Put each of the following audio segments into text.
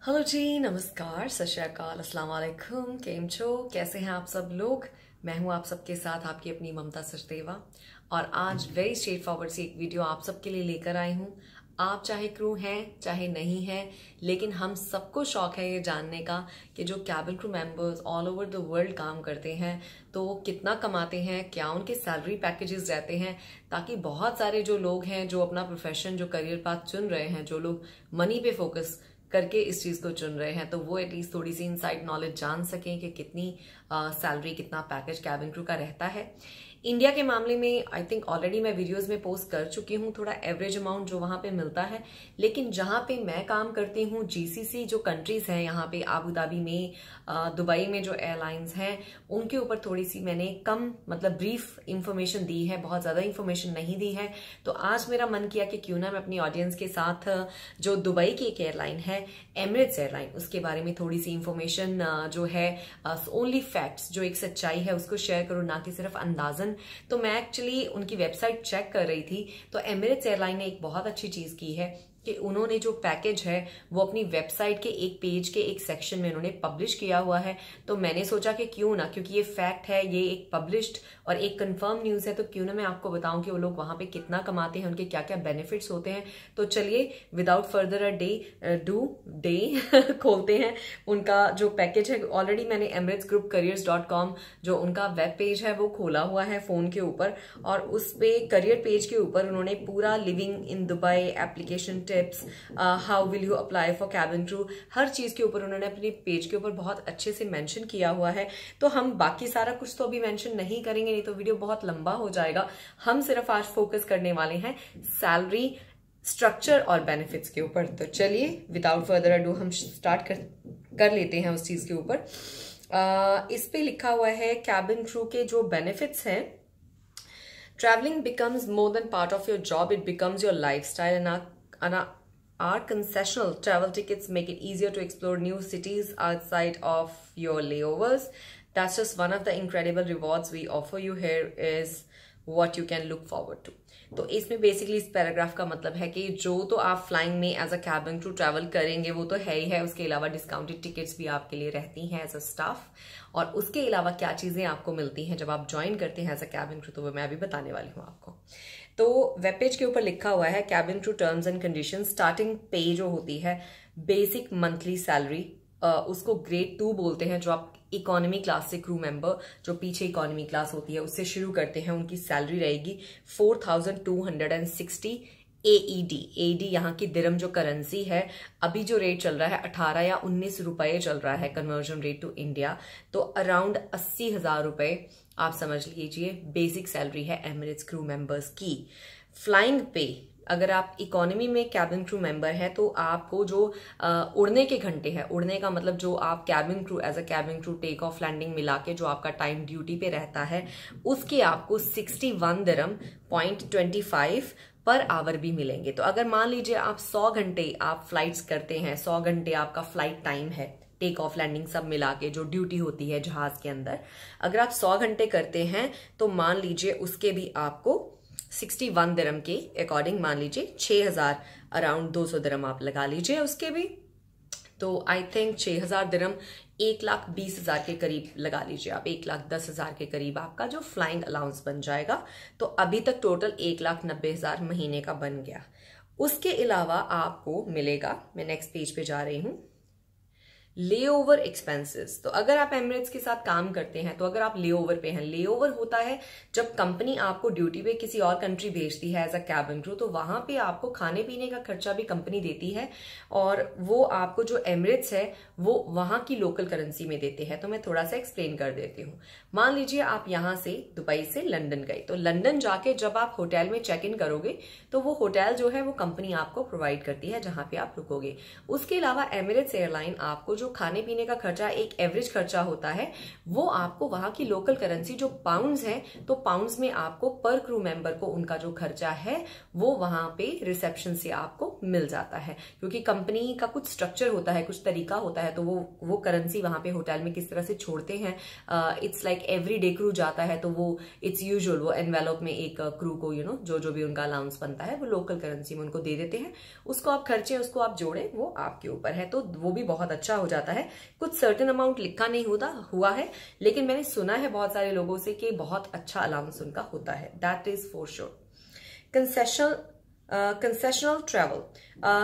Hello जी, नमस्कार, सत श्री अकाल, अस्सलाम वालेकुम। केम छो, कैसे हैं आप सब लोग। मैं हूं आप सबके साथ आपकी अपनी ममता सचदेवा और आज वेरी स्ट्रेट फॉरवर्ड सी एक वीडियो आप सबके लिए लेकर आई हूं। आप चाहे क्रू हैं चाहे नहीं हैं, लेकिन हम सबको शौक है ये जानने का कि जो cabin crew members all over the world काम करते हैं तो वो कितना कमाते हैं, क्या उनके सैलरी पैकेजेस रहते हैं, ताकि बहुत सारे जो लोग हैं जो अपना प्रोफेशन जो करियर पाथ चुन रहे हैं, जो लोग मनी पे फोकस करके इस चीज को चुन रहे हैं, तो वो एटलीस्ट थोड़ी सी इनसाइड नॉलेज जान सकें कि कितनी सैलरी कितना पैकेज कैबिन क्रू का रहता है। इंडिया के मामले में आई थिंक ऑलरेडी मैं वीडियोस में पोस्ट कर चुकी हूँ थोड़ा एवरेज अमाउंट जो वहां पे मिलता है, लेकिन जहां पे मैं काम करती हूँ जीसीसी जो कंट्रीज हैं यहाँ पे आबू धाबी में, दुबई में जो एयरलाइंस हैं उनके ऊपर थोड़ी सी मैंने कम मतलब ब्रीफ इंफॉर्मेशन दी है, बहुत ज्यादा इंफॉर्मेशन नहीं दी है। तो आज मेरा मन किया कि क्यों ना मैं अपनी ऑडियंस के साथ जो दुबई की एक एयरलाइन है एमिरेट्स एयरलाइन, उसके बारे में थोड़ी सी इंफॉर्मेशन जो है ओनली फैक्ट्स जो एक सच्चाई है उसको शेयर करूं, ना कि सिर्फ अंदाजन। तो मैं एक्चुअली उनकी वेबसाइट चेक कर रही थी तो एमिरेट्स एयरलाइन ने एक बहुत अच्छी चीज की है कि उन्होंने जो पैकेज है वो अपनी वेबसाइट के एक पेज के एक सेक्शन में उन्होंने पब्लिश किया हुआ है। तो मैंने सोचा कि क्यों ना, क्योंकि ये फैक्ट है, ये एक पब्लिश्ड और एक कंफर्म न्यूज है, तो क्यों ना मैं आपको बताऊं कि वो लोग वहां पे कितना कमाते हैं, उनके क्या क्या बेनिफिट्स होते हैं। तो चलिए विदाउट फर्दर डे खोलते हैं उनका जो पैकेज है। ऑलरेडी मैंने emirates-group-careers.com जो उनका वेब पेज है वो खोला हुआ है फोन के ऊपर, और उस पे करियर पेज के ऊपर उन्होंने पूरा living in Dubai application tips, how will you apply for cabin crew, हर चीज के ऊपर उन्होंने अपने पेज के ऊपर बहुत अच्छे से मेंशन किया हुआ है। तो हम बाकी सारा कुछ तो अभी मेंशन नहीं करेंगे, नहीं तो वीडियो बहुत लंबा हो जाएगा। हम सिर्फ आज फोकस करने वाले हैं सैलरी स्ट्रक्चर और बेनिफिट्स के ऊपर। तो चलिए विदाउट फर्दर अडू हम स्टार्ट कर लेते हैं उस चीज के ऊपर। इस पे लिखा हुआ है कैबिन क्रू के जो बेनिफिट्स हैं। Traveling becomes more than part of your job, it becomes your lifestyle, and our concessional travel tickets make it easier to explore new cities outside of your layovers. That's just one of the incredible rewards we offer you. Here is what you can look forward to. तो इसमें basically इस paragraph का मतलब है कि जो तो आप फ्लाइंग में as a cabin crew travel करेंगे वो तो है ही है, उसके अलावा डिस्काउंटेड टिकट्स भी आपके लिए रहती हैं एज अ स्टाफ, और उसके अलावा क्या चीजें आपको मिलती हैं जब आप ज्वाइन करते हैं एज अ कैबिन क्रू, तो वो मैं अभी बताने वाली हूँ आपको। तो वेब पेज के ऊपर लिखा हुआ है cabin crew terms and conditions. Starting पे जो होती है बेसिक मंथली सैलरी, उसको ग्रेड 2 बोलते हैं। जो आप इकोनॉमी क्लास से क्रू मेंबर जो पीछे इकोनॉमी क्लास होती है उससे शुरू करते हैं, उनकी सैलरी रहेगी 4260 AED। AED यहाँ की दिरहम जो करेंसी है, अभी जो रेट चल रहा है 18 या 19 रुपए चल रहा है कन्वर्जन रेट टू इंडिया, तो अराउंड 80,000 रुपए आप समझ लीजिए बेसिक सैलरी है एमिरेट्स क्रू मेंबर्स की। फ्लाइंग पे अगर आप इकोनॉमी में कैबिन क्रू मेंबर है तो आपको जो उड़ने के घंटे हैं, उड़ने का मतलब जो आप cabin crew as a cabin crew take off landing मिला के जो आपका टाइम ड्यूटी पे रहता है, उसके आपको 61 दिरहम 0.25 पर आवर भी मिलेंगे। तो अगर मान लीजिए आप 100 घंटे आप फ्लाइट्स करते हैं, 100 घंटे आपका फ्लाइट टाइम है, टेक ऑफ लैंडिंग सब मिला के जो ड्यूटी होती है जहाज के अंदर, अगर आप 100 घंटे करते हैं तो मान लीजिए उसके भी आपको 61 दिरहम के अकॉर्डिंग मान लीजिए 6000 अराउंड 200 दिरहम आप लगा लीजिए उसके भी, तो आई थिंक 6000 दिरहम 1,20,000 के करीब लगा लीजिए आप, 1,10,000 के करीब आपका जो फ्लाइंग अलाउंस बन जाएगा। तो अभी तक टोटल 1,90,000 महीने का बन गया। उसके अलावा आपको मिलेगा, मैं नेक्स्ट पेज पे जा रही हूं, लेओवर एक्सपेंसेस। तो अगर आप एमिरेट्स के साथ काम करते हैं तो अगर आप लेओवर पे हैं, लेओवर होता है जब कंपनी आपको ड्यूटी पे किसी और कंट्री भेजती है एज अ कैबिन क्रू, तो वहां पे आपको खाने पीने का खर्चा भी कंपनी देती है, और वो आपको जो एमिरेट्स है वो वहां की लोकल करेंसी में देते हैं। तो मैं थोड़ा सा एक्सप्लेन कर देती हूँ। मान लीजिए आप यहाँ से दुबई से लंदन गए, तो लंदन जाके जब आप होटल में चेक इन करोगे तो वो होटल जो है वो कंपनी आपको प्रोवाइड करती है जहां पे आप रुकोगे। उसके अलावा एमिरेट्स एयरलाइन आपको जो खाने पीने का खर्चा एक एवरेज खर्चा होता है वो आपको वहां की लोकल करेंसी जो पाउंड्स है, तो पाउंड्स में आपको पर क्रू मेंबर को उनका जो खर्चा है वो वहां पे रिसेप्शन से आपको मिल जाता है, क्योंकि कंपनी का कुछ स्ट्रक्चर होता है, कुछ तरीका होता है, तो वो करेंसी वहां पे होटल में किस तरह से छोड़ते हैं। It's like every day crew जाता है तो वो इट्स यूजुअल वो एनवेलप में एक क्रू को जो भी उनका अलाउंस बनता है वो लोकल करेंसी में उनको दे देते हैं। उसको आप खर्चे उसको आप जोड़े, वो आपके ऊपर है, तो वो भी बहुत अच्छा हो जाता है। कुछ सर्टेन अमाउंट लिखा नहीं हुआ है, लेकिन मैंने सुना है बहुत सारे लोगों से कि बहुत अच्छा अलाउंस उनका होता है। That is for sure. Concessional travel,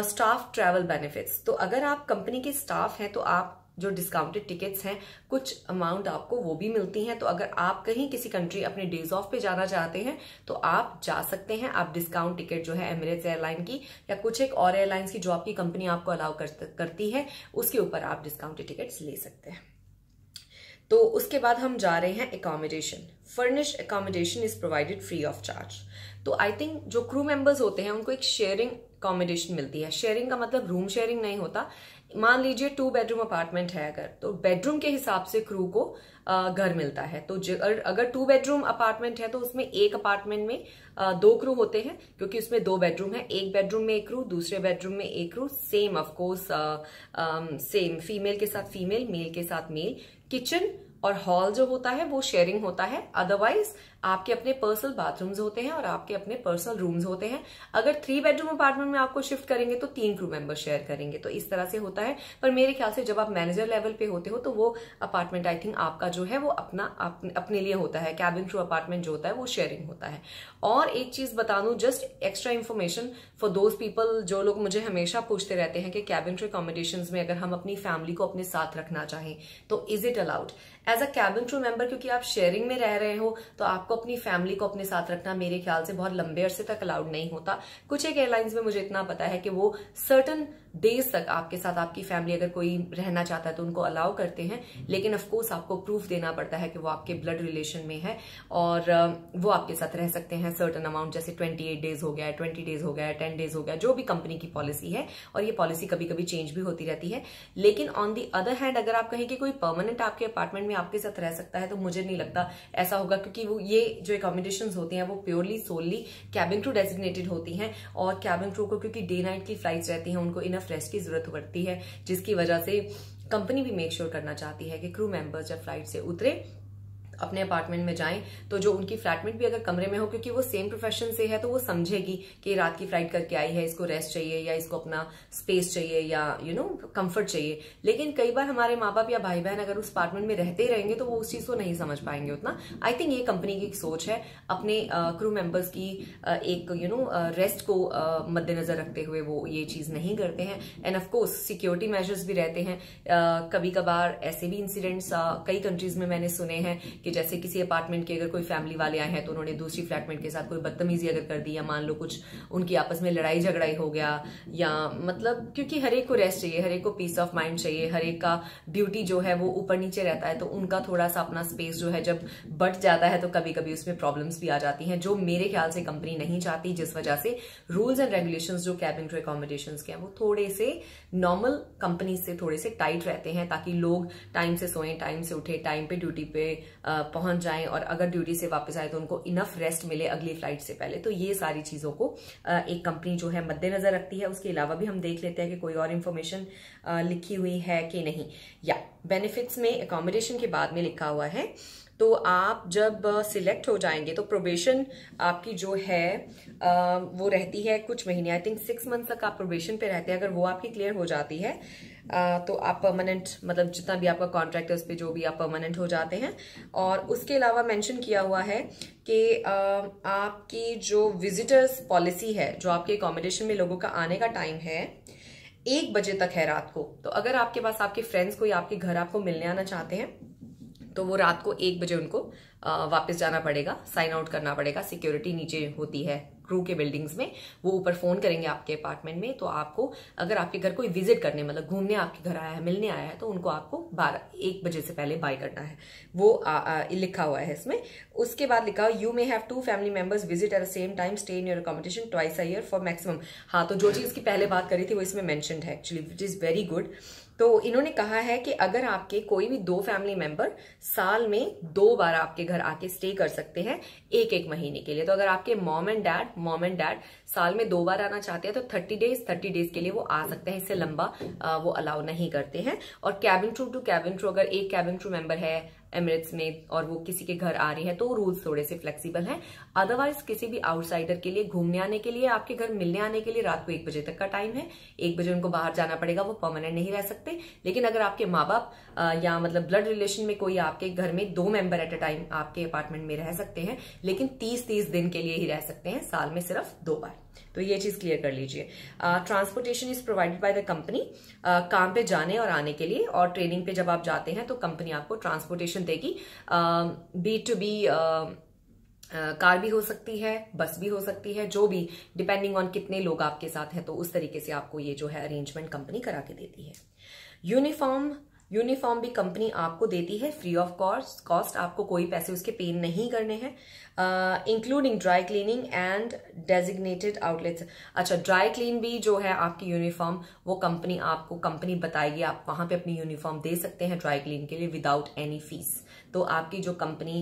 staff travel benefits. तो अगर आप कंपनी के स्टाफ हैं तो आप जो डिस्काउंटेड टिकट्स हैं कुछ अमाउंट आपको वो भी मिलती हैं। तो अगर आप कहीं किसी कंट्री अपने डेज ऑफ पे जाना चाहते हैं तो आप जा सकते हैं। आप डिस्काउंट टिकट जो है एमिरेट्स एयरलाइन की या कुछ एक और एयरलाइंस की जो आपकी कंपनी आपको अलाउ करती है उसके ऊपर आप डिस्काउंटेड टिकट्स ले सकते हैं। तो उसके बाद हम जा रहे हैं accommodation. Furnished accommodation is provided free of charge. तो आई थिंक जो क्रू मेंबर्स होते हैं उनको एक शेयरिंग अकोमोडेशन मिलती है। शेयरिंग का मतलब रूम शेयरिंग नहीं होता। मान लीजिए 2 बेडरूम अपार्टमेंट है अगर, तो बेडरूम के हिसाब से क्रू को घर मिलता है। तो अगर 2 बेडरूम अपार्टमेंट है तो उसमें एक अपार्टमेंट में 2 क्रू होते हैं, क्योंकि उसमें 2 बेडरूम है। एक बेडरूम में एक क्रू, दूसरे बेडरूम में एक crew, same of course same, female के साथ फीमेल, मेल के साथ मेल। किचन और हॉल जो होता है वो शेयरिंग होता है। अदरवाइज आपके अपने पर्सनल बाथरूम्स होते हैं और आपके अपने पर्सनल रूम्स होते हैं। अगर 3 बेडरूम अपार्टमेंट में आपको शिफ्ट करेंगे तो 3 क्रू मेंबर शेयर करेंगे। तो इस तरह से होता है। पर मेरे ख्याल से जब आप मैनेजर लेवल पे होते हो तो वो अपार्टमेंट आई थिंक आपका जो है वो अपने लिए होता है। कैबिन क्रू अपार्टमेंट जो होता है वो शेयरिंग होता है। और एक चीज बता दूं, just extra information for those people जो लोग मुझे हमेशा पूछते रहते हैं कि कैबिन क्रू अकोमोडेशन में अगर हम अपनी फैमिली को अपने साथ रखना चाहें तो is it allowed. As a cabin crew member, क्योंकि आप शेयरिंग में रह रहे हो तो आपको अपनी फैमिली को अपने साथ रखना मेरे ख्याल से बहुत लंबे अरसे तक अलाउड नहीं होता। कुछ एक एयरलाइंस में मुझे इतना पता है कि वो सर्टन डेज तक आपके साथ आपकी फैमिली अगर कोई रहना चाहता है तो उनको अलाउ करते हैं, लेकिन ऑफकोर्स आपको प्रूफ देना पड़ता है कि वो आपके ब्लड रिलेशन में है और वो आपके साथ रह सकते हैं सर्टन अमाउंट, जैसे 28 डेज हो गया, 20 डेज हो गया, 10 डेज हो गया, जो भी कंपनी की पॉलिसी है। और ये पॉलिसी कभी कभी चेंज भी होती रहती है। लेकिन ऑन दी अदर हैंड अगर आप कहें कि कोई परमानेंट आपके अपार्टमेंट में आपके साथ रह सकता है तो मुझे नहीं लगता ऐसा होगा, क्योंकि वो ये जो अकोमोडेशंस होती हैं वो purely solely cabin crew designated होती हैं। और कैबिन क्रू को क्योंकि डे नाइट की फ्लाइट्स रहती हैं उनको इनफ रेस्ट की जरूरत पड़ती है, जिसकी वजह से कंपनी भी मेक श्योर करना चाहती है कि क्रू मेंबर्स जब फ्लाइट से उतरे अपने अपार्टमेंट में जाएं तो जो उनकी फ्लैटमेट भी अगर कमरे में हो, क्योंकि वो सेम प्रोफेशन से है, तो वो समझेगी कि रात की फ्लाइट करके आई है, इसको रेस्ट चाहिए या इसको अपना स्पेस चाहिए या कंफर्ट चाहिए। लेकिन कई बार हमारे माँ बाप या भाई बहन अगर उस अपार्टमेंट में रहते रहेंगे तो वो उस चीज को नहीं समझ पाएंगे उतना। आई थिंक ये कंपनी की एक सोच है अपने क्रू मेंबर्स की एक रेस्ट को मद्देनजर रखते हुए वो ये चीज नहीं करते हैं। एंड ऑफकोर्स सिक्योरिटी मेजर्स भी रहते हैं। कभी कभार ऐसे भी इंसिडेंट्स कई कंट्रीज में मैंने सुने हैं कि जैसे किसी अपार्टमेंट के अगर कोई फैमिली वाले आए हैं तो उन्होंने दूसरी फ्लैटमेट के साथ कोई बदतमीजी अगर कर दी, या मान लो कुछ उनकी आपस में लड़ाई झगड़ा हो गया, या मतलब क्योंकि हर एक को रेस्ट चाहिए, हर एक को पीस ऑफ माइंड चाहिए, हर एक का ड्यूटी जो है वो ऊपर नीचे रहता है, तो उनका थोड़ा सा अपना स्पेस जो है जब बढ़ जाता है तो कभी कभी उसमें प्रॉब्लम्स भी आ जाती हैं, जो मेरे ख्याल से कंपनी नहीं चाहती। जिस वजह से रूल्स एंड रेगुलेशंस जो कैबिन क्रू अकोमोडेशंस के हैं वो थोड़े से नॉर्मल कंपनी से थोड़े से टाइट रहते हैं, ताकि लोग टाइम से सोएं, टाइम से उठे, टाइम पे ड्यूटी पे पहुंच जाएं और अगर ड्यूटी से वापस आए तो उनको इनफ रेस्ट मिले अगली फ्लाइट से पहले। तो ये सारी चीजों को एक कंपनी जो है मद्देनजर रखती है। उसके अलावा भी हम देख लेते हैं कि कोई और इन्फॉर्मेशन लिखी हुई है कि नहीं। या बेनिफिट्स में अकोमोडेशन के बाद में लिखा हुआ है, तो आप जब सिलेक्ट हो जाएंगे तो प्रोबेशन आपकी जो है वो रहती है कुछ महीने, आई थिंक 6 मंथ तक आप प्रोबेशन पे रहते हैं। अगर वो आपकी क्लियर हो जाती है तो आप परमानेंट, मतलब जितना भी आपका कॉन्ट्रैक्ट है उस पर जो भी आप परमानेंट हो जाते हैं। और उसके अलावा मेंशन किया हुआ है कि आपकी जो विजिटर्स पॉलिसी है, जो आपके अकोमोडेशन में लोगों का आने का टाइम है 1 बजे तक है रात को। तो अगर आपके पास आपके फ्रेंड्स कोई आपके घर आपको मिलने आना चाहते हैं तो वो रात को 1 बजे उनको वापस जाना पड़ेगा, साइन आउट करना पड़ेगा। सिक्योरिटी नीचे होती है क्रू के बिल्डिंग्स में, वो ऊपर फोन करेंगे आपके अपार्टमेंट में। तो आपको अगर आपके घर कोई विजिट करने, मतलब घूमने आपके घर आया है, मिलने आया है, तो उनको आपको 1 बजे से पहले बाय करना है। वो लिखा हुआ है इसमें। उसके बाद लिखा हुआ you may have 2 family members visit at the same time, stay in your accommodation twice a year for maximum. हाँ, तो जो चीज की पहले बात करी थी वो इसमें मेंशन्ड है actually, which is very good. तो इन्होंने कहा है कि अगर आपके कोई भी 2 फैमिली मेंबर साल में 2 बार आपके घर आके स्टे कर सकते हैं 1-1 महीने के लिए, तो अगर आपके मॉम एंड डैड साल में 2 बार आना चाहते हैं तो 30 डेज के लिए वो आ सकते हैं, इससे लंबा वो अलाउ नहीं करते हैं। और cabin crew to cabin crew, अगर एक कैबिन क्रू मेंबर है एमिरेट्स में और वो किसी के घर आ रही है तो रूल्स थोड़े से फ्लेक्सिबल हैं। अदरवाइज किसी भी आउटसाइडर के लिए घूमने आने के लिए, आपके घर मिलने आने के लिए रात को 1 बजे तक का टाइम है, 1 बजे उनको बाहर जाना पड़ेगा, वो परमानेंट नहीं रह सकते। लेकिन अगर आपके माँ बाप या मतलब ब्लड रिलेशन में कोई आपके घर में 2 मेंबर एट अ टाइम आपके अपार्टमेंट में रह सकते हैं, लेकिन 30 दिन के लिए ही रह सकते हैं, साल में सिर्फ 2 बार। तो ये चीज क्लियर कर लीजिए। Transportation is provided by the company, काम पे जाने और आने के लिए, और ट्रेनिंग पे जब आप जाते हैं तो कंपनी आपको ट्रांसपोर्टेशन देगी। B2B कार भी हो सकती है, बस भी हो सकती है, जो भी डिपेंडिंग ऑन कितने लोग आपके साथ हैं, तो उस तरीके से आपको ये जो है अरेंजमेंट कंपनी करा के देती है। यूनिफॉर्म भी कंपनी आपको देती है फ्री ऑफ कॉस्ट, आपको कोई पैसे उसके पे नहीं करने हैं। Including dry cleaning and designated outlets. अच्छा, ड्राई क्लीन भी जो है आपकी यूनिफॉर्म वो कंपनी बताएगी, आप वहां पे अपनी यूनिफॉर्म दे सकते हैं ड्राई क्लीन के लिए विदाउट एनी फीस। तो आपकी जो कंपनी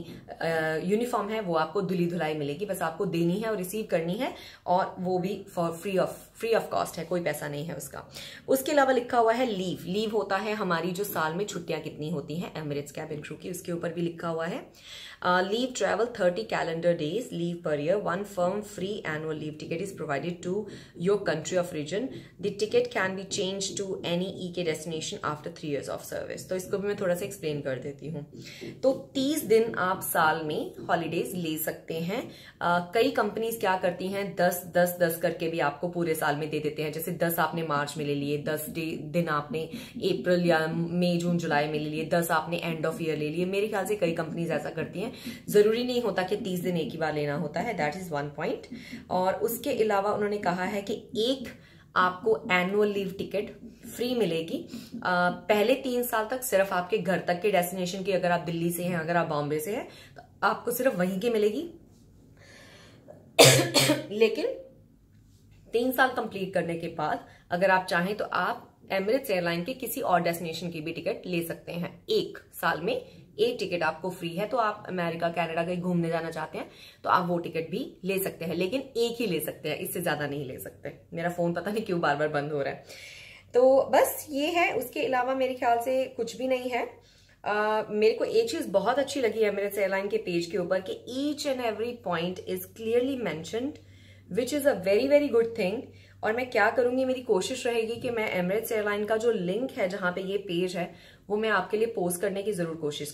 यूनिफॉर्म है वो आपको धुली धुलाई मिलेगी, बस आपको देनी है और रिसीव करनी है, और वो भी फॉर फ्री ऑफ कॉस्ट है, कोई पैसा नहीं है उसका। उसके अलावा लिखा हुआ है लीव होता है हमारी जो साल में छुट्टियां कितनी होती हैं एमिरेट्स कैबिन क्रू की, उसके ऊपर भी लिखा हुआ है। Leave travel 30 calendar days leave per year, 1 firm free annual leave ticket is provided to your country of origin. The ticket can be changed to any EK destination after 3 years of service. तो इसको भी मैं थोड़ा सा explain कर देती हूँ। तो 30 दिन आप साल में हॉलीडेज ले सकते हैं। कई कंपनीज क्या करती हैं 10 करके भी आपको पूरे साल में दे देते हैं, जैसे 10 आपने मार्च में ले लिए, 10 दिन आपने अप्रैल या मई जून जुलाई में ले लिए, 10 आपने एंड ऑफ ईयर ले लिए। मेरे ख्याल से कई कंपनीज ऐसा करती हैं, जरूरी नहीं होता कि 30 दिन एक ही बार लेना होता है, दैट इज 1 पॉइंट। और उसके अलावा उन्होंने कहा है कि एक आपको एनुअल लीव टिकट फ्री मिलेगी पहले 3 साल तक, सिर्फ आपके घर तक के डेस्टिनेशन की। अगर आप दिल्ली से हैं, अगर आप बॉम्बे से हैं, तो आपको सिर्फ वहीं की मिलेगी। लेकिन 3 साल कंप्लीट करने के बाद अगर आप चाहें तो आप एमिरेट्स एयरलाइन के किसी और डेस्टिनेशन की भी टिकट ले सकते हैं। 1 साल में एक टिकट आपको फ्री है, तो आप अमेरिका कनाडा कहीं घूमने जाना चाहते हैं तो आप वो टिकट भी ले सकते हैं, लेकिन एक ही ले सकते हैं, इससे ज्यादा नहीं ले सकते। मेरा फोन पता नहीं क्यों बार बार बंद हो रहा है। तो बस ये है, उसके अलावा मेरे ख्याल से कुछ भी नहीं है। मेरे को एक चीज बहुत अच्छी लगी एमिरेट्स एयरलाइन के पेज के ऊपर कि each and every point is clearly mentioned, which is a very very good thing. और मैं क्या करूंगी, मेरी कोशिश रहेगी कि मैं एमिरेट्स एयरलाइन का जो लिंक है जहां पे ये पेज है वो मैं आपके लिए पोस्ट करने की जरूर कोशिश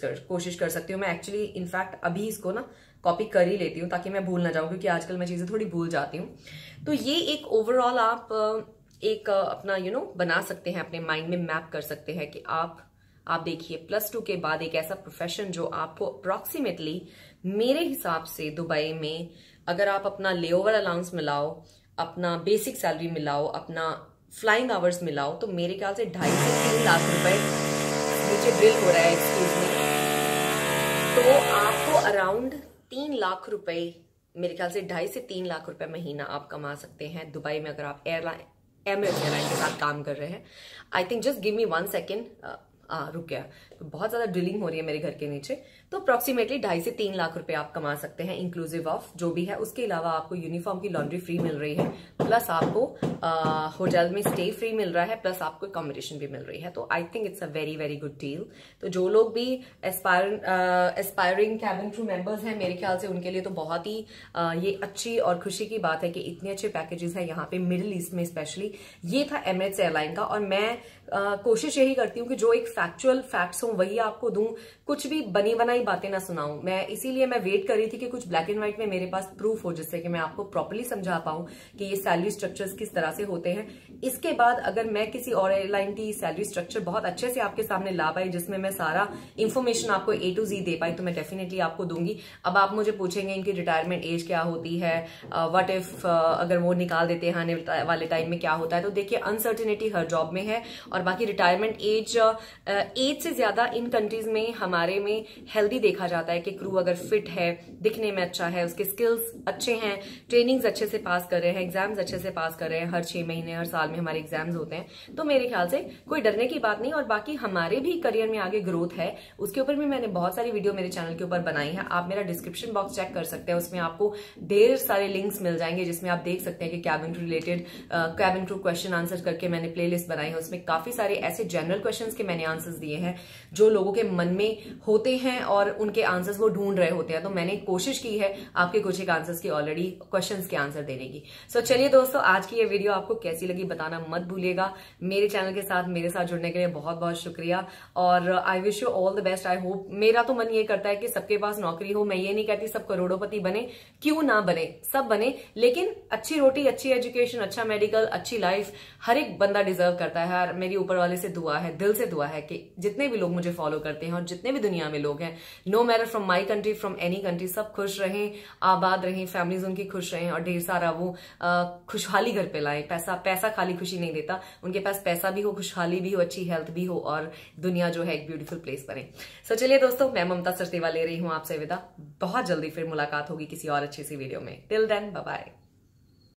कर सकती हूँ। मैं एक्चुअली इनफैक्ट अभी इसको ना कॉपी कर ही लेती हूँ ताकि मैं भूल ना जाऊं, क्योंकि आजकल मैं चीजें थोड़ी भूल जाती हूँ। तो ये एक ओवरऑल आप एक अपना बना सकते हैं, अपने माइंड में मैप कर सकते हैं कि आप देखिए +2 के बाद एक ऐसा प्रोफेशन जो आपको अप्रोक्सीमेटली मेरे हिसाब से दुबई में अगर आप अपना लेओवर अलाउंस मिलाओ, अपना बेसिक सैलरी मिलाओ, अपना फ्लाइंग आवर्स मिलाओ, तो मेरे ख्याल से 2.5 से 3 लाख रुपए, नीचे ड्रिल हो रहा है एक्सक्यूज मी, तो आपको अराउंड 3 लाख रुपए, मेरे ख्याल से 2.5 से 3 लाख रुपए महीना आप कमा सकते हैं दुबई में अगर आप एमिरेट्स एयरलाइन के साथ काम कर रहे हैं। I think just give me 1 second, रुक गया, तो बहुत ज्यादा ड्रिलिंग हो रही है मेरे घर के नीचे। तो अप्रोक्सीमेटली 2.5 से 3 लाख रुपए आप कमा सकते हैं इंक्लूसिव ऑफ जो भी है। उसके अलावा आपको यूनिफॉर्म की लॉन्ड्री फ्री मिल रही है, प्लस आपको होटल में स्टे फ्री मिल रहा है, प्लस आपको अकोमोडेशन भी मिल रही है। तो I think it's a very very good deal. तो जो लोग भी एस्पायरिंग कैबिन क्रू मेंबर्स हैं, मेरे ख्याल से उनके लिए तो बहुत ही ये अच्छी और खुशी की बात है कि इतने अच्छे पैकेजेस हैं यहाँ पे मिडिल ईस्ट में स्पेशली। ये था एमिरेट्स एयरलाइन का, और मैं कोशिश यही करती हूँ कि जो एक फैक्चुअल फैक्ट्स हो वही आपको दूं, कुछ भी बनी बनाई बातें ना सुनाऊं। मैं इसीलिए मैं वेट कर रही थी कि कुछ ब्लैक एंड व्हाइट में मेरे पास प्रूफ हो, जिससे कि मैं आपको प्रॉपर्ली समझा पाऊं कि ये सैलरी स्ट्रक्चर्स किस तरह से होते हैं। इसके बाद अगर मैं किसी और एयरलाइन की सैलरी स्ट्रक्चर बहुत अच्छे से आपके सामने ला पाई, जिसमें मैं सारा इंफॉर्मेशन आपको A to Z दे पाई, तो मैं डेफिनेटली आपको दूंगी। अब आप मुझे पूछेंगे इनकी रिटायरमेंट एज क्या होती है, व्हाट इफ अगर वो निकाल देते हैं आने वाले टाइम में क्या होता है। तो देखिए, अनसर्टेनिटी हर जॉब में है, और बाकी रिटायरमेंट एज से ज्यादा इन कंट्रीज में हमारे में हेल्दी देखा जाता है कि क्रू अगर फिट है, दिखने में अच्छा है, उसके स्किल्स अच्छे हैं, ट्रेनिंग्स अच्छे से पास कर रहे हैं, एग्जाम्स अच्छे से पास कर रहे हैं, हर 6 महीने हर साल में हमारे एग्जाम्स होते हैं, तो मेरे ख्याल से कोई डरने की बात नहीं। और बाकी हमारे भी करियर में आगे ग्रोथ है, उसके ऊपर भी मैंने बहुत सारी वीडियो मेरे चैनल के ऊपर बनाई है। आप मेरा डिस्क्रिप्शन बॉक्स चेक कर सकते हैं, उसमें आपको ढेर सारे लिंक्स मिल जाएंगे जिसमें आप देख सकते हैं कि cabin related cabin crew question answer करके मैंने प्लेलिस्ट बनाई है। उसमें काफी सारे ऐसे जनरल क्वेश्चंस के मैंने आंसर्स दिए हैं जो लोगों के मन में होते हैं और उनके आंसर्स वो ढूंढ रहे होते हैं, तो मैंने कोशिश की है आपके कुछ एक आंसर्स की ऑलरेडी क्वेश्चंस के आंसर देने की। सो चलिए दोस्तों, आज की ये वीडियो आपको कैसी लगी बताना मत भूलिएगा। मेरे चैनल के साथ मेरे साथ जुड़ने के लिए बहुत बहुत शुक्रिया और I wish you all the best. I hope, मेरा तो मन ये करता है कि सबके पास नौकरी हो। मैं ये नहीं कहती सब करोड़ोपति बने, क्यों ना बने, सब बने, लेकिन अच्छी रोटी, अच्छी एजुकेशन, अच्छा मेडिकल, अच्छी लाइफ हर एक बंदा डिजर्व करता है। और मेरी ऊपर वाले से दुआ है, दिल से दुआ है कि जितने भी लोग मुझे फॉलो करते हैं और जितने भी दुनिया में लोग हैं, no matter from my country, from any country, सब खुश रहें, आबाद रहें, फैमिलीज उनकी खुश रहें और ढेर सारा वो खुशहाली घर पे लाएं। पैसा खाली खुशी नहीं देता, उनके पास पैसा भी हो, खुशहाली भी हो, अच्छी हेल्थ भी हो और दुनिया जो है एक ब्यूटीफुल प्लेस बने। सो चलिए दोस्तों, मैं ममता सचदेवा ले रही हूँ आपसे विदा। बहुत जल्दी फिर मुलाकात होगी किसी और अच्छी सी वीडियो में। Till then, bye bye.